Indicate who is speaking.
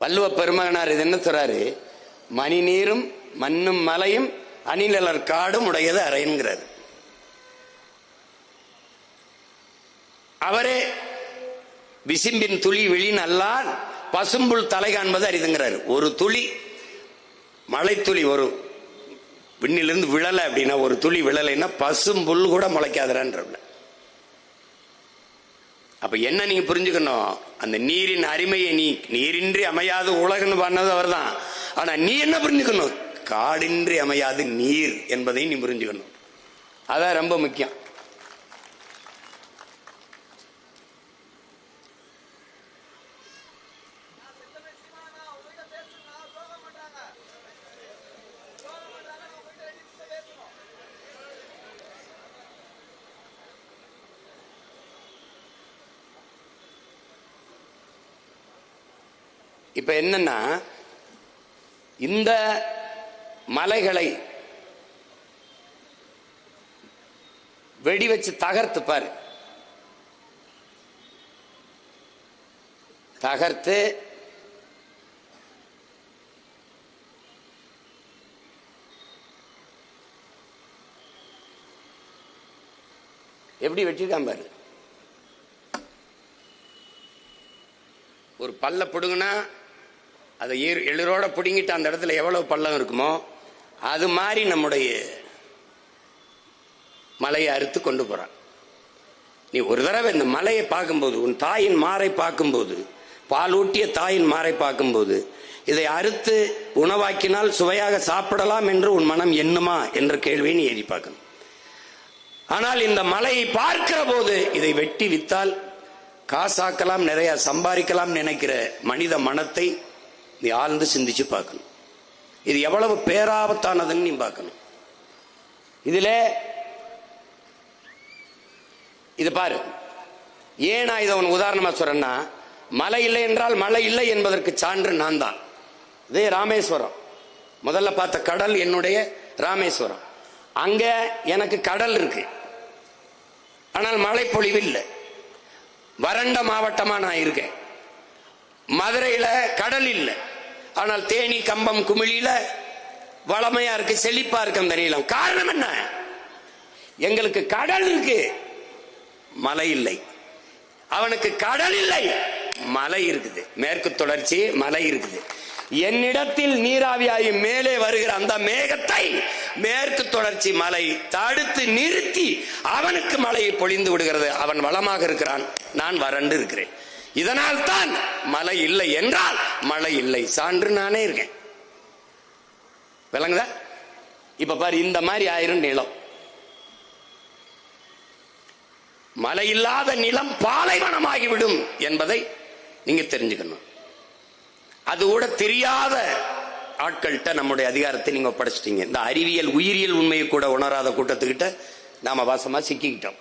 Speaker 1: வள்ளுவ பெருமகனார் இது என்ன சொல்றாரு? மணி நீரும் மண்ணும் மலையும் அணிலர் காடும் உடையது அறைங்கிறார். அவரே விசிம்பின் துளி விழின் அல்லான் பசும்புல் தலை காண்பது அரிதுங்கிறார். ஒரு துளி மழை துளி ஒரு விண்ணிலிருந்து விழலை அப்படின்னா, ஒரு துளி விழலைன்னா பசும்புல் கூட முளைக்காதுன்ற. அப்ப என்ன நீங்க புரிஞ்சுக்கணும், அந்த நீரின் அருமையை நீரின்றி அமையாது உலகன்னு பண்ணது அவர் தான். ஆனா நீ என்ன புரிஞ்சுக்கணும், காடின்றி அமையாது நீர் என்பதை நீ புரிஞ்சுக்கணும். அதான் ரொம்ப முக்கியம். இப்ப என்னன்னா, இந்த மலைகளை வெடி வச்சு தகர்த்து பாரு, தகர்த்து எப்படி வெட்டிருக்கான் பாரு. ஒரு பல்ல பிடுங்கினா அதை எளிரோட பிடுங்கிட்டு அந்த இடத்துல எவ்வளவு பள்ளம் இருக்குமோ அது மாதிரி நம்முடைய மலையை அறுத்து கொண்டு போறான். நீ ஒரு தடவை இந்த மலையை பார்க்கும்போது, உன் தாயின் மாறை பார்க்கும்போது, பாலூட்டிய தாயின் மாறை பார்க்கும்போது, இதை அறுத்து உணவாக்கினால் சுவையாக சாப்பிடலாம் என்று உன் மனம் எண்ணுமா என்ற கேள்வியை நீ ஏறி பார்க்கணும். ஆனால் இந்த மலையை பார்க்கிற போது இதை வெட்டி வித்தால் காசாக்கலாம், நிறைய சம்பாதிக்கலாம் நினைக்கிற மனித மனத்தை நீ ஆழ்ந்து சிந்திச்சு பார்க்கணும். இது எவ்வளவு பேராபத்தானதுன்னு நீ பார்க்கணும். இதுல இது பாரு, ஏன் நான் இதை உனக்கு உதாரணமா சொல்றேன்னா, மழை இல்லை என்றால் மழை இல்லை என்பதற்கு சான்று நான் தான். இதே ராமேஸ்வரம், முதல்ல பார்த்த கடல் என்னுடைய ராமேஸ்வரம். அங்க எனக்கு கடல் இருக்கு, ஆனால் மழை பொழிவு இல்லை. வறண்ட மாவட்டமா நான் இருக்கேன். மதுரையில கடல் இல்லை, ஆனால் தேனி கம்பம் குமிழியில வளமையா இருக்கு, செழிப்பா இருக்கு அந்த நீளம். காரணம் என்ன? எங்களுக்கு கடல் இருக்கு, மலை இல்லை. அவனுக்கு கடல் இல்லை, மலை இருக்குது, மேற்கு தொடர்ச்சி மலை இருக்குது. என்னிடத்தில் நீராவியாகி மேலே வருகிற அந்த மேகத்தை மேற்கு தொடர்ச்சி மலை தடுத்து நிறுத்தி அவனுக்கு மலையை பொழிந்து விடுகிறது. அவன் வளமாக இருக்கிறான், நான் வறண்டு இருக்கிறேன். இதனால் தான் மழை இல்லை என்றால் மழை இல்லை, சான்று நானே இருக்கேன். விளங்குதா? இப்ப பாரு, இந்த மாதிரி ஆயிரும் நிலம். மழை இல்லாத நிலம் பாலைவனமாகிவிடும் என்பதை நீங்க தெரிஞ்சுக்கணும். அது கூட தெரியாத ஆட்கள்கிட்ட நம்முடைய அதிகாரத்தை நீங்க ஒப்படைச்சிட்டீங்க. இந்த அறிவியல் உயிரியல் உண்மையை கூட உணராத கூட்டத்துக்கிட்ட நாம வாசமா சிக்கிக்கிட்டோம்.